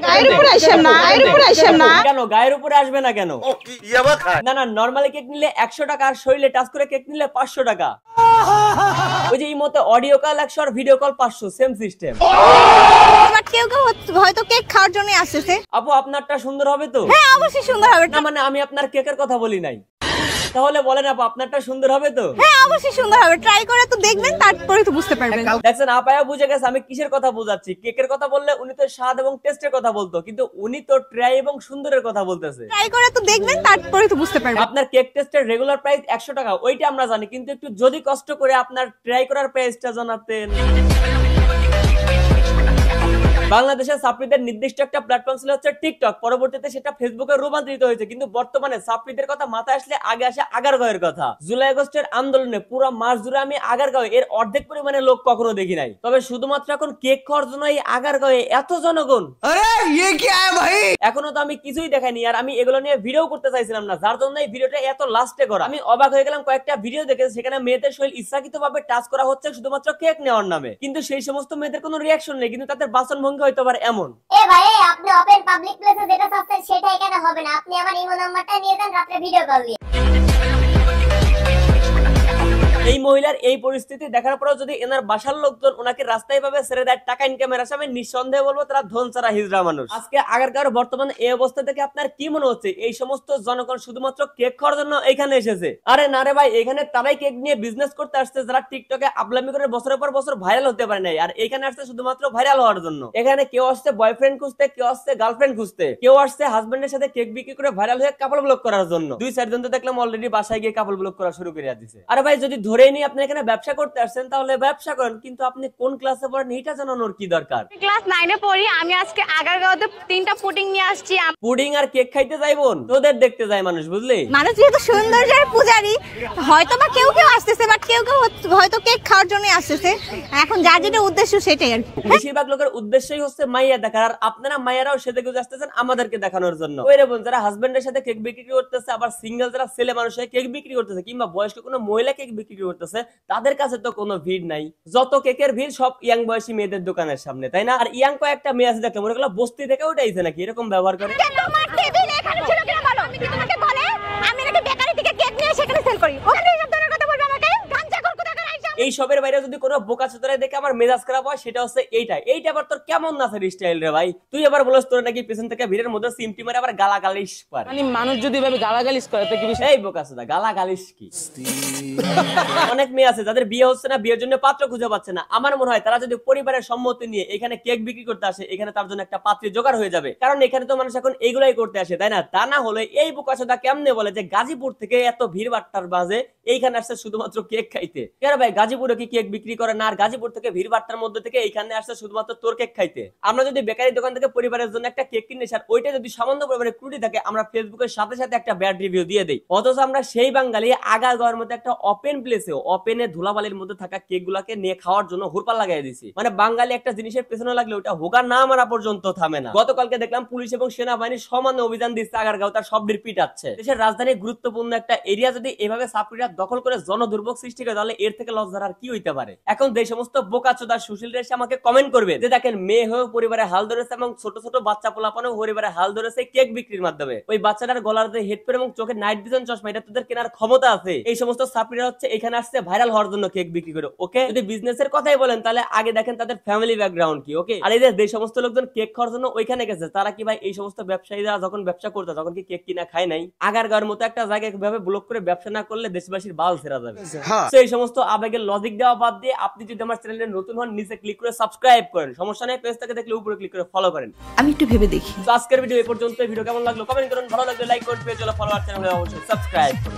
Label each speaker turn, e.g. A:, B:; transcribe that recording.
A: গায়ের উপরে আসেন না, গায়ের উপরে আসেন না
B: কেন? গায়ের উপরে আসবে না কেন? না না, নরমালি কেক নিলে 100 টাকা, আর শরীরে টাচ করে কেক নিলে 500 টাকা। ওই যে এই মতে অডিও কল 100 আর video call 500, same system.
A: But কেউ কেউ হয়তো কেক খাওয়ার জন্য আসছে।
B: আপু আপনারটা সুন্দর হবে তো?
A: হ্যাঁ অবশ্যই সুন্দর হবে।
B: না মানে আমি আপনার কেকের কথা বলি নাই। তাহলে বলেন আপু আপনারটা সুন্দর হবে তো?
A: হ্যাঁ অবশ্যই সুন্দর হবে, ট্রাই করে তো দেখবেন, তারপরে তো বুঝতে পারবেন।
B: দেখছেন আপায়া বুঝে গেছে আমি কিসের কথা বোঝাচ্ছি। কেকের কথা বললে উনি তো স্বাদ এবং টেস্টের কথা বলতো, কিন্তু উনি তো ট্রাই এবং সুন্দরের কথা বলতেছে।
A: ট্রাই করে তো দেখবেন, তারপরে তো বুঝতে পারবেন।
B: আপনার কেক টেস্টের রেগুলার প্রাইস 100 টাকা, ওইটা আমরা জানি, কিন্তু একটু যদি কষ্ট করে আপনার ট্রাই করার প্রাইসটা জানাতেন। বাংলাদেশের সাপ্রিদের নির্দিষ্ট একটা প্ল্যাটফর্ম ছিল হচ্ছে টিকটক, পরবর্তীতে সেটা ফেসবুকে রূপান্তরিত হয়েছে, কিন্তু বর্তমানে সাপ্রিদের কথা মাথায় আসলে আগে আসে আগারগাঁওয়ের কথা। জুলাই আগস্টের আন্দোলনে পুরো মাস জুড়ে আমি আগারগাঁওয়ে এর অর্ধেক পরিমাণে লোক কখনো দেখি নাই, তবে শুধুমাত্র এখন কেক খাওয়ার জন্য এই আগারগাঁওয়ে এত জনগণ। আরে ये क्या है ভাই? এখনো তো আমি কিছুই দেখাইনি, আর আমি এগুলো নিয়ে ভিডিও করতে চাইছিলাম না, যার জন্য এই ভিডিওটা এত লাস্টে করা। আমি অবাক হয়ে গেলাম, কয়েকটা ভিডিও দেখে সেখানে মেয়েদের শরীর ইচ্ছাকৃতভাবে টাচ করা হচ্ছে শুধুমাত্র কেক নেওয়ার নামে, কিন্তু সেই সমস্ত মেয়েদের কোনো রিয়াকশন নেই, কিন্তু তাদের বাসন ভঙ্গি হয়তো আবার এমন।
C: এ ভাই আপনি ওপেন পাবলিক প্লেসে যেটা চাচ্ছেন সেটা এখানে হবে না, আপনি আমার ইমো নাম্বারটা নিয়ে দেন, রাতে ভিডিও কল দিয়ে।
B: এই মহিলার এই পরিস্থিতি দেখার পরেও যদি এনার বাসার লোকজন ওনাকে রাস্তায় ভাবে ছেড়ে দেয় টাকা ইনকামের আশায়, আমি নিঃসন্দেহে বলবো তারা ধন ছাড়া হিজড়া মানুষ। আজকে আগারগাঁওয়ের বর্তমান এই অবস্থা থেকে আপনার কি মনে হচ্ছে? এই সমস্ত জনগণ শুধুমাত্র কেক খাওয়ার জন্য এখানে এসেছে? আরে না রে ভাই, এখানে তারাই কেক নিয়ে বিজনেস করতে আসছে যারা টিকটকে আপলামি করে বছরের পর বছর ভাইরাল হতে পারে নাই, আর এখানে আসছে শুধুমাত্র ভাইরাল হওয়ার জন্য। এখানে কেউ আসছে বয়ফ্রেন্ড খুঁজতে, কেউ আসছে গার্লফ্রেন্ড খুঁজতে, কেউ আসছে হাজবেন্ডের সাথে কেক বিক্রি করে ভাইরাল হয়ে কাপল ব্লক করার জন্য। 2-4 জন তো দেখলাম অলরেডি বাসায় গিয়ে কাপল ব্লক করা শুরু করে দিয়েছে। আরে ভাই যদি ধরেই নি আপনি এখানে ব্যবসা করতে আসছেন তাহলে ব্যবসা করেন, কিন্তু আপনি কোন ক্লাসে পড়েন এটা জানানোর কি দরকার?
A: ক্লাস 9 এ পড়ি আমি। আজকে আগারগাঁওতে 3টা পুডিং নিয়ে আসছি।
B: পুডিং আর কেক খাইতে যাইবন? তোদের দেখতে যায় মানুষ, বুঝলি?
A: মানুষ যেহেতু সৌন্দর্যের পূজারি, হয়তো বা কেউ কেউ আসতেছে, বাট কেউ কেউ হয়তো কেক খাওয়ার জন্য আসতেছে। এখন যার যেটা উদ্দেশ্য সেটাই আর কি।
B: বেশিরভাগ লোকের উদ্দেশ্যই হচ্ছে মাইয়া দেখার, আর আপনারা মাইয়ারাও সেটা কেউ আসতেছেন আমাদেরকে দেখানোর জন্য। ওই রে বোন, যারা হাজবেন্ডের সাথে কেক বিক্রি করতেছে, আবার সিঙ্গেল যারা ছেলে মানুষ হয়ে কেক বিক্রি করতেছে, কিংবা বয়স্ক কোনো মহিলা কেক বিক্রি করতেছে, তাদের কাছে তো কোনো ভিড় নাই। যত কেকের ভিড় সব ইয়াং বয়সী মেয়েদের দোকানের সামনে, তাই না? আর ইয়াং কয়েকটা মেয়ে আছে দেখলাম, ওরা বস্তি থেকে উঠাইছে নাকি, এরকম ব্যবহার করে।
A: তোমার টেবিল এখানে ছিল কিনা বলো? আমি কি তোমাকে বলে আমি নাকি বেকারি থেকে কেক নিয়ে সেখানে সেল করি? ওখানে সব ধরনের কথা বলবে আমাকে? গাঞ্জা কর কোথা করে আইছো?
B: এই সবের বাইরে যদি কোনো বোকাচোদারে দেখে আমার মেজাজ খারাপ হয়, সেটা হচ্ছে এইটা আবার তোর কেমন নাচের স্টাইল রে ভাই? তুই আবার বলস তোর নাকি পেছন থেকে ভিড়ের মধ্যে সিমটি মারে আবার গালাগালিশ পারে।
D: মানে মানুষ যদি ভাবে গালাগালিশ করে তো কি বিষয়?
B: এই বোকাচোদা, গালাগালিশ কি? অনেক মেয়ে আছে যাদের বিয়ে হচ্ছে না, বিয়ের জন্য পাত্র খুঁজে পাচ্ছে না। আমার মনে হয় তারা যদি পরিবারের সম্মতি নিয়ে এখানে কেক বিক্রি করতে আসে, এখানে তার জন্য একটা পাত্রী জোগাড় হয়ে যাবে, কারণ এখানে তো মানুষ এখন এইগুলাই করতে আসে, তাই না? তা না হলে এই বোকাচোদা কেমনে বলে যে গাজীপুর থেকে এত ভিড় বাট্টার বাজে এইখানে আসছে শুধুমাত্র কেক খাইতে? কেন ভাই, গাজীপুরে কি কেক বিক্রি করে না? আর গাজীপুর থেকে ভিড় বাট্টার মধ্যে থেকে এইখানে আসছে শুধুমাত্র তোর কেক খাইতে? আমরা যদি বেকারি দোকান থেকে পরিবারের জন্য একটা কেক কিনে আর ওইটা যদি সামান্য পরিমাণে ত্রুটি থাকে, আমরা ফেসবুকের সাথে সাথে একটা ব্যাড রিভিউ দিয়ে দেই। অথচ আমরা সেই বাঙালি আগারগাঁওয়ের মধ্যে একটা ওপেন প্লেসে ওপেনে ধুলাবালির মধ্যে থাকা কেক গুলাকে নিয়ে খাওয়ার জন্য হুরপাল লাগাই দিছি। মানে বাঙালি একটা জিনিসের পেছনে লাগলে ওটা হোগা না মারা পর্যন্ত থামে না। গতকালকে দেখলাম পুলিশ এবং সেনাবাহিনী সমান অভিযান দিচ্ছে আগারগাঁও, তার সব পিটাচ্ছে। দেশের রাজধানী গুরুত্বপূর্ণ একটা এরিয়া যদি এভাবে সাপ্রিরা দখল করে জনদুর্ভোগ সৃষ্টি করে, তাহলে এর থেকে লজ্জার আর কি হইতে পারে? এখন যে সমস্ত বোকাচোদা সুশীল রেসে আমাকে কমেন্ট করবে যে দেখেন মেয়ে হয়ে পরিবারে হাল ধরেছে এবং ছোট ছোট বাচ্চা পোলাপানও পরিবারে হাল ধরেছে কেক বিক্রির মাধ্যমে, ওই বাচ্চাটার গলার যে হেডফোন এবং চোখে নাইট ভিশন চশমা এটা তোদের কেনার ক্ষমতা আছে? এই সমস্ত সাপ্রিরা হচ্ছে এখানে আসছে ভাইরাল হওয়ার জন্য কেক বিক্রি করে। ওকে, যদি বিজনেসের কথাই বলেন তাহলে আগে দেখেন তাদের ফ্যামিলি ব্যাকগ্রাউন্ড কি। ওকে, আর এই যে সমস্ত লোকজন কেক খাওয়ার জন্য ওইখানে গেছে, তারা কি ভাই এই সমস্ত ব্যবসায়ীরা যখন ব্যবসা করতো তখন কি কেক কিনা খায় নাই? আগারগাঁওয়ের মতো একটা জায়গায় কিভাবে ব্লক করে ব্যবসা না করলে দেশবাসীর বাল ছেড়া যাবে। এই সমস্ত আবেগের লজিক দেওয়া বাদ দিয়ে আপনি যদি আমার চ্যানেলে নতুন হন, নিচে ক্লিক করে সাবস্ক্রাইব করেন, সমস্যা নেই। পেজ থেকে দেখলে উপরে ক্লিক করে ফলো করেন।
A: আমি একটু ভেবে দেখি।
B: তো আজকের ভিডিও এই পর্যন্ত। ভিডিও কেমন লাগলো কমেন্ট করুন, ভালো লাগলে লাইক করুন, পেজ ফলো আর চ্যানেলে অবশ্যই সাবস্ক্রাইব করুন।